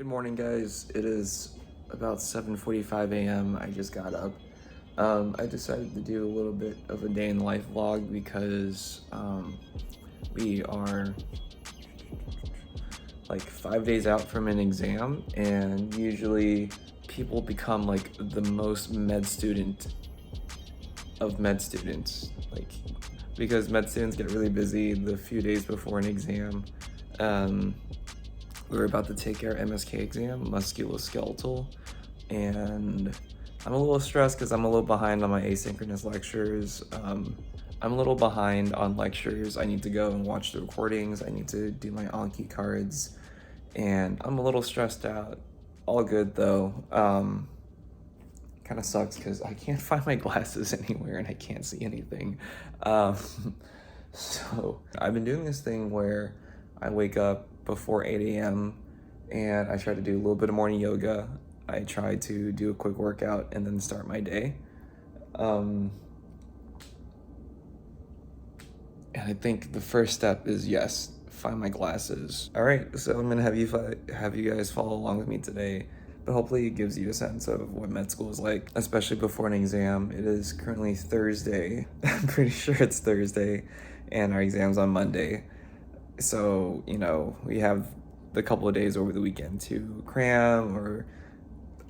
Good morning, guys. It is about 7:45 a.m. I just got up. I decided to do a little bit of a day in the life vlog because we are like 5 days out from an exam, and usually people become like the most med student of med students, like because med students get really busy the few days before an exam. We're about to take our MSK exam, musculoskeletal, and I'm a little stressed because I'm a little behind on my asynchronous lectures. I'm a little behind on lectures. I need to go and watch the recordings. I need to do my Anki cards, and I'm a little stressed out. All good though. Kind of sucks because I can't find my glasses anywhere and I can't see anything. So I've been doing this thing where I wake up before 8 a.m. and I try to do a little bit of morning yoga. I try to do a quick workout and then start my day. And I think the first step is, yes, find my glasses. All right, so I'm gonna have you guys follow along with me today, but hopefully it gives you a sense of what med school is like, especially before an exam. It is currently Thursday. I'm pretty sure it's Thursday, and our exam's on Monday. So, we have the couple of days over the weekend to cram, or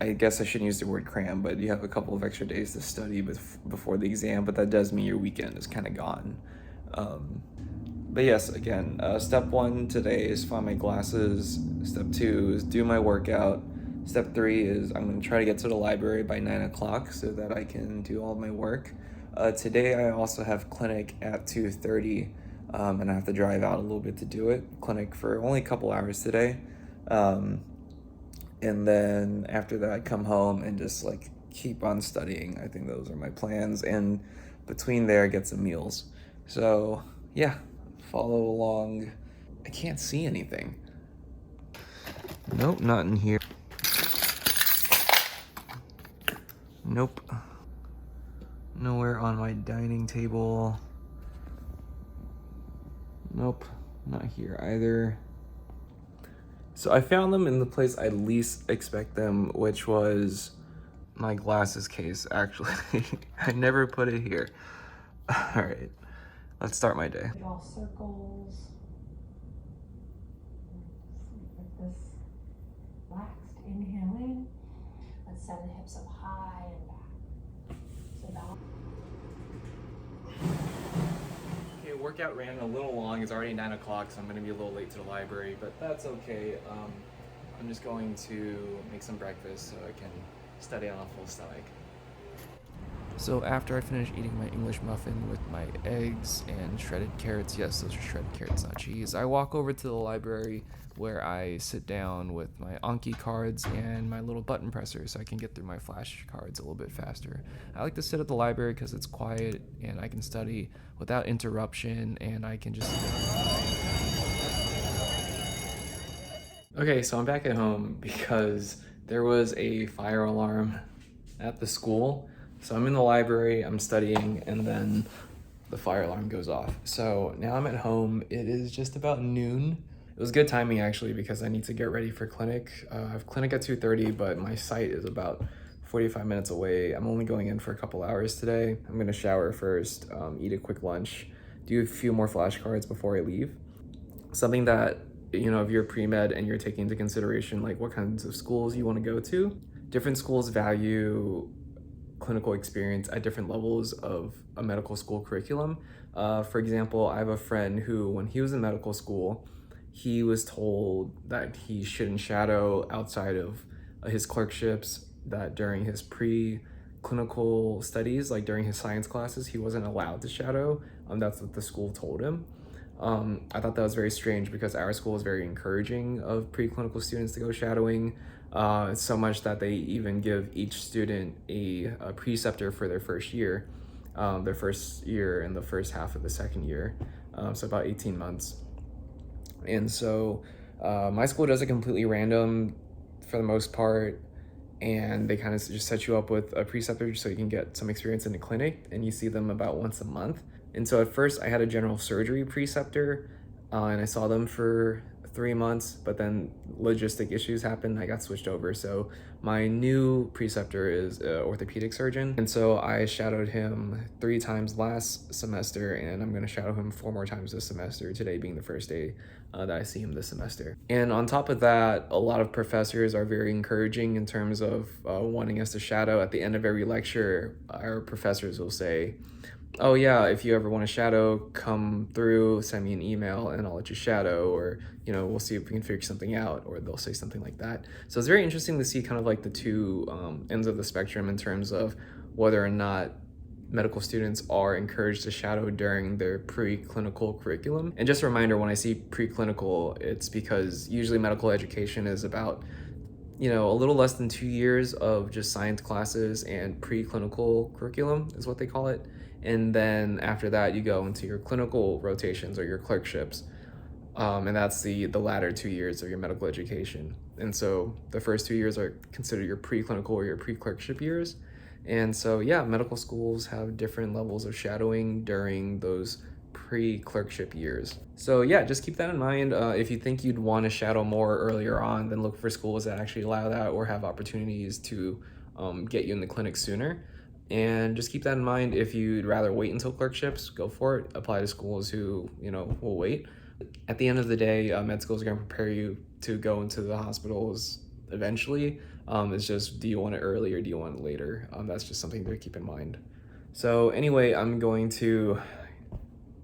I guess I shouldn't use the word cram, but you have a couple of extra days to study before the exam, but that does mean your weekend is kind of gone. But yes, again, step 1 today is find my glasses. Step 2 is do my workout. Step 3 is I'm going to try to get to the library by 9 o'clock so that I can do all my work. Today I also have clinic at 2:30. And I have to drive out a little bit to do it. Clinic for only a couple hours today. And then after that, I come home and just keep on studying. I think those are my plans. And between there, get some meals. So yeah, follow along. I can't see anything. Nope, not in here. Nope. Nowhere on my dining table. Nope, not here either. So I found them in the place I least expect them, which was my glasses case, actually. I never put it here. All right, let's start my day. Draw circles. Like this. Relaxed. Inhale in. Let's send the hips up high and back. So that. Okay, workout ran a little long. It's already 9 o'clock, so I'm going to be a little late to the library, but that's okay. I'm just going to make some breakfast so I can study on a full stomach. So after I finish eating my English muffin with my eggs and shredded carrots, yes, those are shredded carrots, not cheese, I walk over to the library where I sit down with my Anki cards and my little button presser so I can get through my flashcards a little bit faster. I like to sit at the library because it's quiet and I can study without interruption, and I can just... Okay, so I'm back at home because there was a fire alarm at the school. So I'm in the library, I'm studying, and then the fire alarm goes off. So now I'm at home. It is just about noon. It was good timing actually because I need to get ready for clinic. I have clinic at 2:30, but my site is about 45 minutes away. I'm only going in for a couple hours today. I'm gonna shower first, eat a quick lunch, do a few more flashcards before I leave. Something that, if you're pre-med and you're taking into consideration like what kinds of schools you want to go to, different schools value clinical experience at different levels of a medical school curriculum. For example, I have a friend who, when he was in medical school, he was told that he shouldn't shadow outside of his clerkships, that during his pre-clinical studies, like during his science classes, he wasn't allowed to shadow. That's what the school told him. I thought that was very strange because our school is very encouraging of preclinical students to go shadowing, so much that they even give each student a preceptor for their first year and the first half of the second year, so about 18 months. And so my school does it completely random for the most part, and they kind of just set you up with a preceptor so you can get some experience in the clinic, and you see them about once a month. And so at first I had a general surgery preceptor, and I saw them for 3 months, but then logistic issues happened. I got switched over. So my new preceptor is an orthopedic surgeon. And so I shadowed him 3 times last semester, and I'm going to shadow him 4 more times this semester, today being the first day that I see him this semester. And on top of that, a lot of professors are very encouraging in terms of wanting us to shadow. At the end of every lecture, our professors will say, oh yeah, if you ever want to shadow, come through, send me an email and I'll let you shadow, or, you know, we'll see if we can figure something out, or they'll say something like that. So it's very interesting to see kind of like the two ends of the spectrum in terms of whether or not medical students are encouraged to shadow during their preclinical curriculum. And just a reminder, when I see preclinical, it's because usually medical education is about, you know, a little less than 2 years of just science classes and preclinical curriculum is what they call it. And then after that, you go into your clinical rotations or your clerkships. And that's the latter 2 years of your medical education. And so the first 2 years are considered your preclinical or your pre-clerkship years. And so, yeah, medical schools have different levels of shadowing during those pre-clerkship years. So yeah, just keep that in mind. If you think you'd want to shadow more earlier on, then look for schools that actually allow that or have opportunities to get you in the clinic sooner. And just keep that in mind. If you'd rather wait until clerkships, go for it. Apply to schools who, you know, will wait. At the end of the day, med schools are going to prepare you to go into the hospitals eventually. It's just, do you want it early or do you want it later? That's just something to keep in mind. So anyway, I'm going to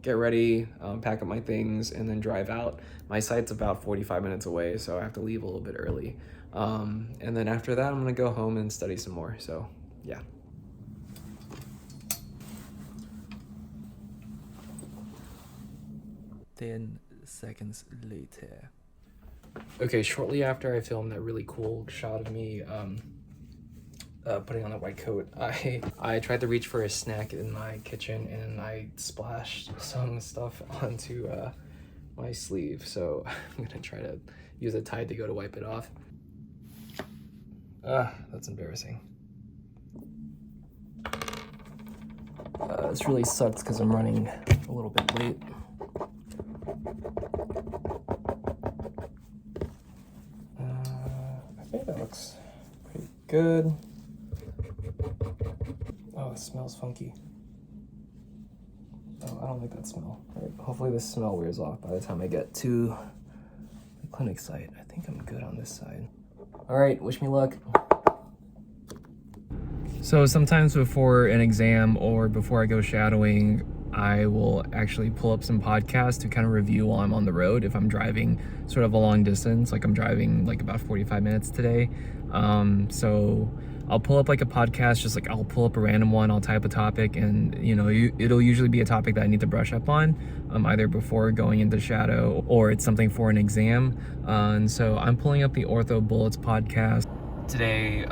get ready, pack up my things, and then drive out. My site's about 45 minutes away, so I have to leave a little bit early. And then after that, I'm gonna go home and study some more, so yeah. 10 seconds later. Okay, shortly after I filmed that really cool shot of me putting on that white coat, I tried to reach for a snack in my kitchen and I splashed some stuff onto my sleeve. So I'm gonna try to use a Tide to go to wipe it off. That's embarrassing. This really sucks because I'm running a little bit late. I think that looks pretty good. Oh, it smells funky. Oh, I don't like that smell. All right, hopefully this smell wears off by the time I get to the clinic site. I think I'm good on this side. All right, wish me luck. So sometimes before an exam or before I go shadowing, I will actually pull up some podcasts to kind of review while I'm on the road. If I'm driving sort of a long distance, like I'm driving like about 45 minutes today. So I'll pull up like a podcast, just like I'll pull up a random one, I'll type a topic, and you know, it'll usually be a topic that I need to brush up on, either before going into shadow or it's something for an exam. And so I'm pulling up the Ortho Bullets podcast. Today,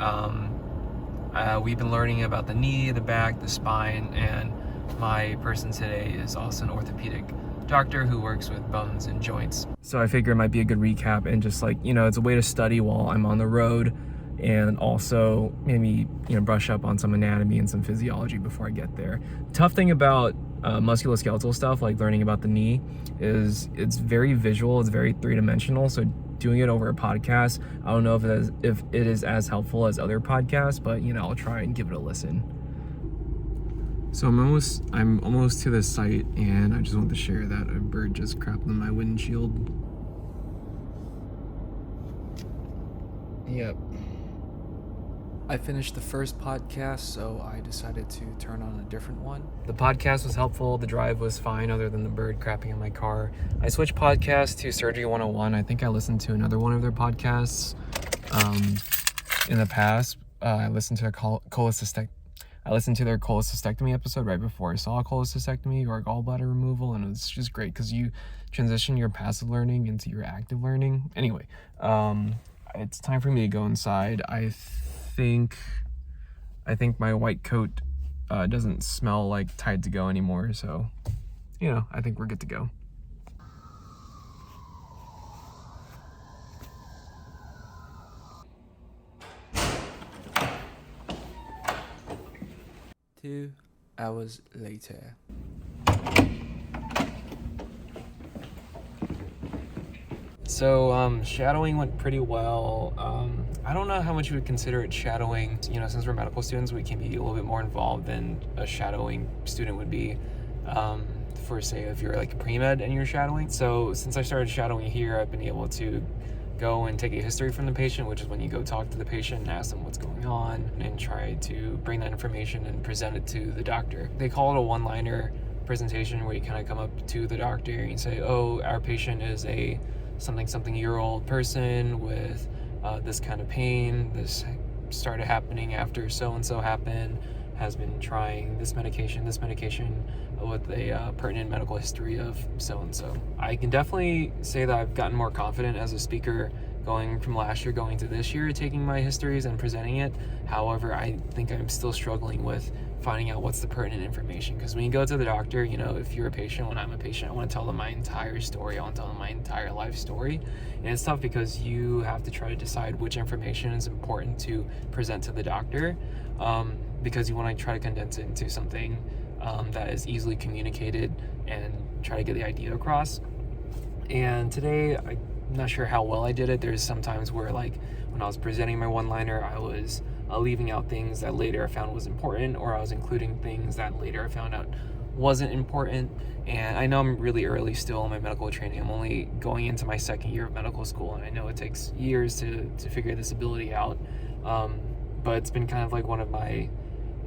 we've been learning about the knee, the back, the spine, and my person today is also an orthopedic doctor who works with bones and joints. So I figure it might be a good recap and just like, you know, it's a way to study while I'm on the road, and also maybe, you know, brush up on some anatomy and some physiology before I get there. Tough thing about musculoskeletal stuff, like learning about the knee, is it's very visual, it's very three-dimensional. So doing it over a podcast, I don't know if it is as helpful as other podcasts, but you know, I'll try and give it a listen. So I'm almost to the site, and I just want to share that a bird just crapped on my windshield. Yep. I finished the first podcast, so I decided to turn on a different one. The podcast was helpful, the drive was fine other than the bird crapping in my car. I switched podcasts to Surgery 101. I think I listened to another one of their podcasts in the past. I listened to their cholecystectomy episode right before I saw a cholecystectomy or a gallbladder removal, and it's just great because you transition your passive learning into your active learning. Anyway, it's time for me to go inside. I think my white coat doesn't smell like Tide to go anymore, so you know, I think we're good to go. Two hours later. So shadowing went pretty well. I don't know how much you would consider it shadowing. You know, since we're medical students, we can be a little bit more involved than a shadowing student would be. For say if you're like a pre-med and you're shadowing. So since I started shadowing here, I've been able to go and take a history from the patient, which is when you go talk to the patient and ask them what's going on and try to bring that information and present it to the doctor. They call it a one-liner presentation, where you kind of come up to the doctor and say, oh, our patient is a something year old person with this kind of pain. This started happening after so-and-so happened, has been trying this medication with a pertinent medical history of so-and-so. I can definitely say that I've gotten more confident as a speaker going from last year going to this year, taking my histories and presenting it. However, I think I'm still struggling with finding out what's the pertinent information, because when you go to the doctor, you know, if you're a patient, when I'm a patient, I want to tell them my entire story. I want to tell them my entire life story, and it's tough because you have to try to decide which information is important to present to the doctor, because you want to try to condense it into something that is easily communicated and try to get the idea across. And today, I'm not sure how well I did it. There's some times where, like, when I was presenting my one-liner, I was leaving out things that later I found was important, or I was including things that later I found out wasn't important. And I know I'm really early still in my medical training. I'm only going into my second year of medical school, and I know it takes years to figure this ability out. But it's been kind of like one of my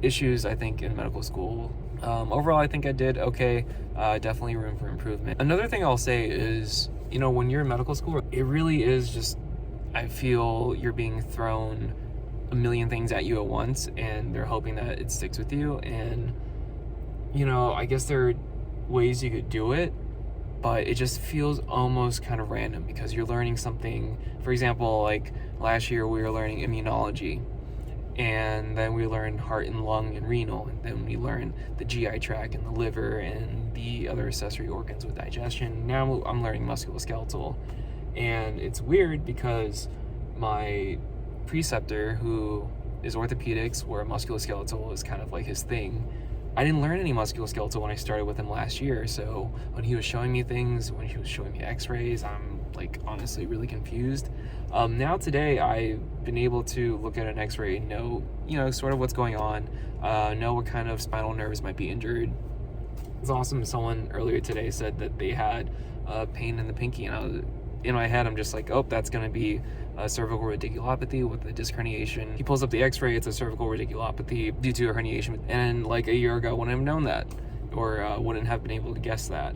issues, I think, in medical school. Overall, I think I did okay. Definitely room for improvement. Another thing I'll say is, you know, when you're in medical school, it really is just, I feel you're being thrown a million things at you at once, and they're hoping that it sticks with you. And, you know, I guess there are ways you could do it, but it just feels almost kind of random, because you're learning something. For example, like last year we were learning immunology, and then we learned heart and lung and renal, and then we learned the GI tract and the liver and the other accessory organs with digestion. Now I'm learning musculoskeletal, and it's weird because my preceptor, who is orthopedics, where musculoskeletal is kind of like his thing, I didn't learn any musculoskeletal when I started with him last year. So when he was showing me things, when he was showing me x-rays, I'm like honestly really confused. Now today I've been able to look at an x-ray and know, you know, sort of what's going on, know what kind of spinal nerves might be injured. It's awesome. Someone earlier today said that they had pain in the pinky, and in my head I'm just like, oh, that's going to be a cervical radiculopathy with a disc herniation. He pulls up the x-ray, it's a cervical radiculopathy due to a herniation, and like a year ago I wouldn't have known that, or wouldn't have been able to guess that.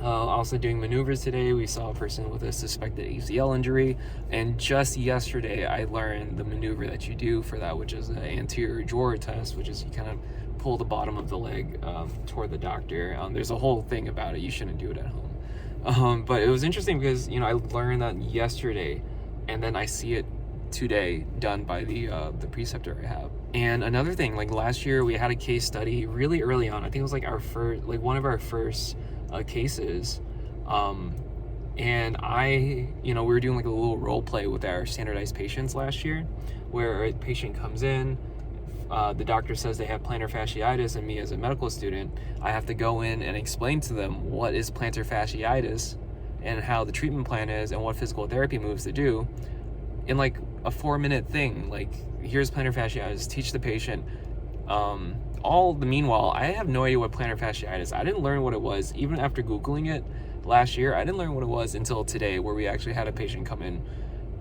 Also doing maneuvers today, we saw a person with a suspected ACL injury, and just yesterday I learned the maneuver that you do for that, which is an anterior drawer test, which is you kind of pull the bottom of the leg toward the doctor. There's a whole thing about it. You shouldn't do it at home. But it was interesting because, you know, I learned that yesterday, and then I see it today done by the preceptor I have. And another thing, like last year we had a case study really early on. I think it was like one of our first cases. And we were doing like a little role play with our standardized patients last year, where a patient comes in, the doctor says they have plantar fasciitis, and me as a medical student, I have to go in and explain to them what is plantar fasciitis and how the treatment plan is and what physical therapy moves to do in like a 4-minute thing. Like, here's plantar fasciitis, teach the patient. All the meanwhile, I have no idea what plantar fasciitis. I didn't learn what it was even after Googling it last year. I didn't learn what it was until today, where we actually had a patient come in.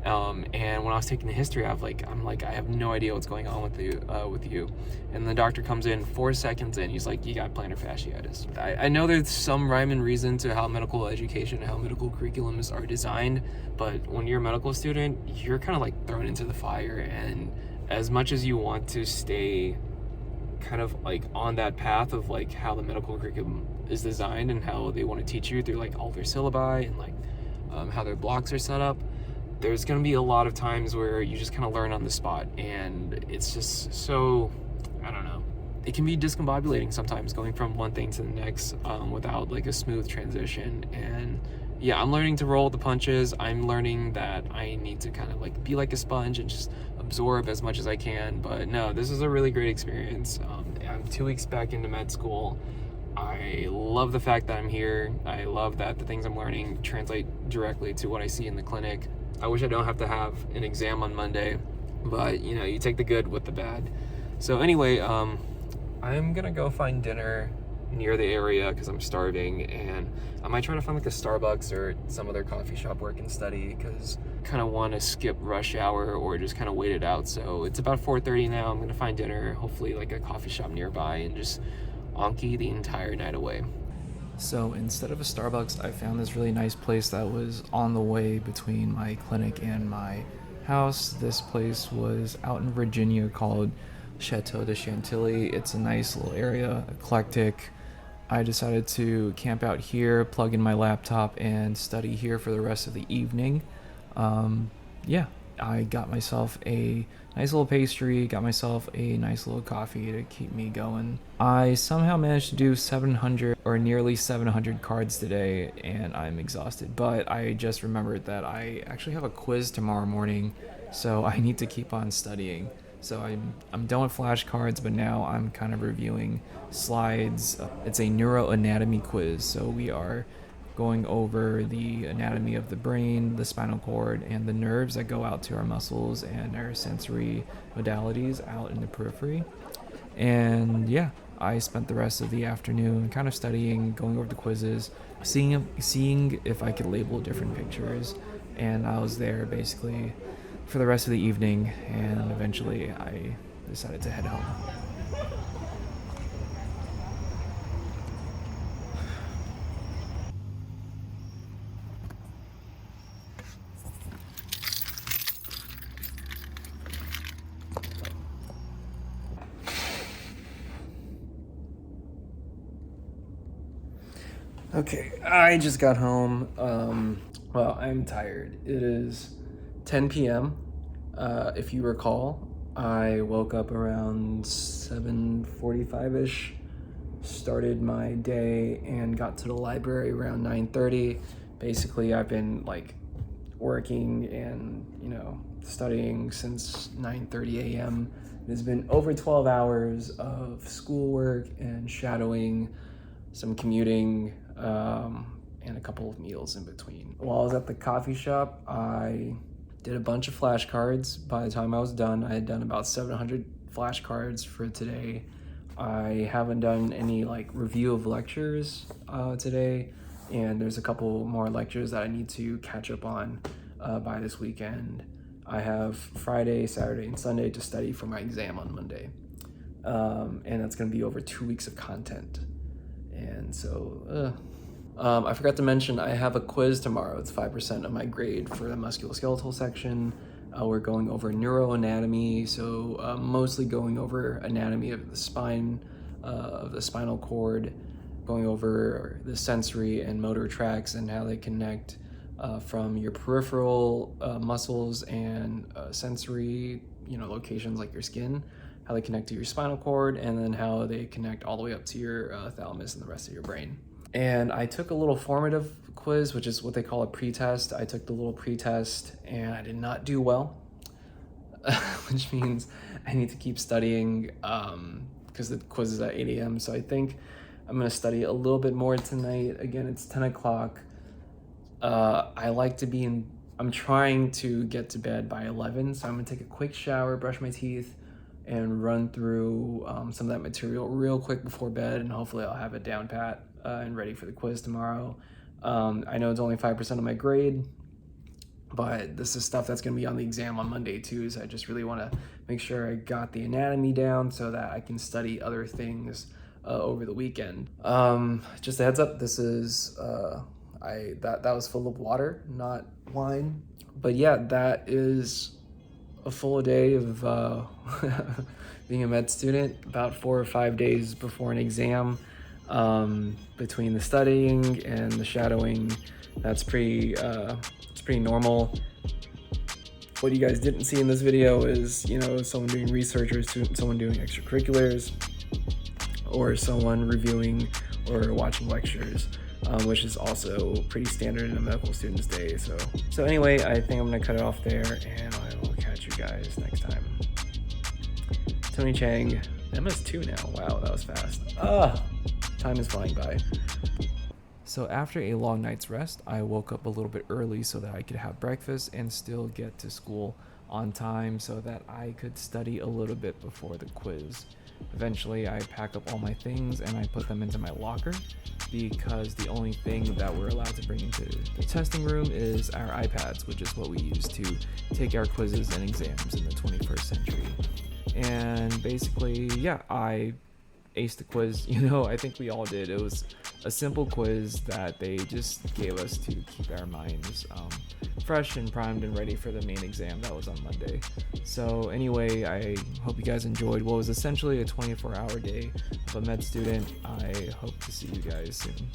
And when I was taking the history, I'm like, I have no idea what's going on with you. And the doctor comes in 4 seconds in, he's like, you got plantar fasciitis. I know there's some rhyme and reason to how medical education and how medical curriculums are designed, but when you're a medical student, you're kind of like thrown into the fire. And as much as you want to stay kind of like on that path of like how the medical curriculum is designed and how they want to teach you through like all their syllabi and like how their blocks are set up, there's going to be a lot of times where you just kind of learn on the spot, and it's just so, I don't know, it can be discombobulating sometimes going from one thing to the next without like a smooth transition. And yeah, I'm learning to roll with the punches. I'm learning that I need to kind of like be like a sponge and just absorb as much as I can. But no, this is a really great experience. I'm 2 weeks back into med school. I love the fact that I'm here. I love that the things I'm learning translate directly to what I see in the clinic. I wish I don't have to have an exam on Monday, but you know, you take the good with the bad. So anyway, I'm gonna go find dinner near the area because I'm starving, and I might try to find like a Starbucks or some other coffee shop where I can study, because I kind of want to skip rush hour or just kind of wait it out. So it's about 4:30 now. I'm gonna find dinner, hopefully like a coffee shop nearby, and just Anki the entire night away. So instead of a Starbucks, I found this really nice place that was on the way between my clinic and my house. This place was out in Virginia called Chateau de Chantilly. It's a nice little area, eclectic. I decided to camp out here, plug in my laptop, and study here for the rest of the evening. Yeah, I got myself a nice little pastry, got myself a nice little coffee to keep me going. I somehow managed to do 700 or nearly 700 cards today, and I'm exhausted. But I just remembered that I actually have a quiz tomorrow morning, so I need to keep on studying. So I'm done with flashcards, but now I'm kind of reviewing slides. It's a neuroanatomy quiz, so we are going over the anatomy of the brain, the spinal cord, and the nerves that go out to our muscles and our sensory modalities out in the periphery. And yeah, I spent the rest of the afternoon kind of studying, going over the quizzes, seeing if I could label different pictures, and I was there basically for the rest of the evening, and eventually I decided to head home. Okay, I just got home. Well, I'm tired. It is 10 p.m. If you recall, I woke up around 7:45-ish, started my day, and got to the library around 9:30. Basically, I've been like working and, you know, studying since 9:30 a.m. It has been over 12 hours of schoolwork and shadowing, some commuting, and a couple of meals in between. While I was at the coffee shop, I did a bunch of flashcards. By the time I was done, I had done about 700 flashcards for today. I haven't done any like review of lectures today, and there's a couple more lectures that I need to catch up on by this weekend. I have Friday, Saturday, and Sunday to study for my exam on Monday, and that's going to be over 2 weeks of content. And so, I forgot to mention I have a quiz tomorrow. It's 5% of my grade for the musculoskeletal section. We're going over neuroanatomy, so mostly going over anatomy of the spine, of the spinal cord, going over the sensory and motor tracts and how they connect from your peripheral muscles and sensory, locations like your skin, how they connect to your spinal cord, and then how they connect all the way up to your thalamus and the rest of your brain. And I took a little formative quiz, which is what they call a pre-test. I took the little pre-test and I did not do well, which means I need to keep studying because the quiz is at 8 a.m. So I think I'm gonna study a little bit more tonight. Again, it's 10 o'clock. I'm trying to get to bed by 11, so I'm gonna take a quick shower, brush my teeth, and run through some of that material real quick before bed, and hopefully I'll have it down pat and ready for the quiz tomorrow. I know it's only 5% of my grade, but this is stuff that's going to be on the exam on Monday too, so I just really want to make sure I got the anatomy down so that I can study other things over the weekend. Just a heads up, this is that was full of water, not wine. But yeah, that is a full day of being a med student, about 4 or 5 days before an exam. Between the studying and the shadowing, that's it's pretty normal. What you guys didn't see in this video is, someone doing research or someone doing extracurriculars, or someone reviewing or watching lectures, which is also pretty standard in a medical student's day. So anyway, I think I'm gonna cut it off there, and I will catch you guys next time. Tony Chang, MS2 now. Wow, that was fast. Time is flying by. So after a long night's rest, I woke up a little bit early so that I could have breakfast and still get to school on time so that I could study a little bit before the quiz. Eventually, I pack up all my things and I put them into my locker because the only thing that we're allowed to bring into the testing room is our iPads, which is what we use to take our quizzes and exams in the 21st century. And basically, yeah, I aced the quiz. I think we all did. It was a simple quiz that they just gave us to keep our minds fresh and primed and ready for the main exam that was on Monday. So anyway, I hope you guys enjoyed what was essentially a 24-hour day of a med student. I hope to see you guys soon.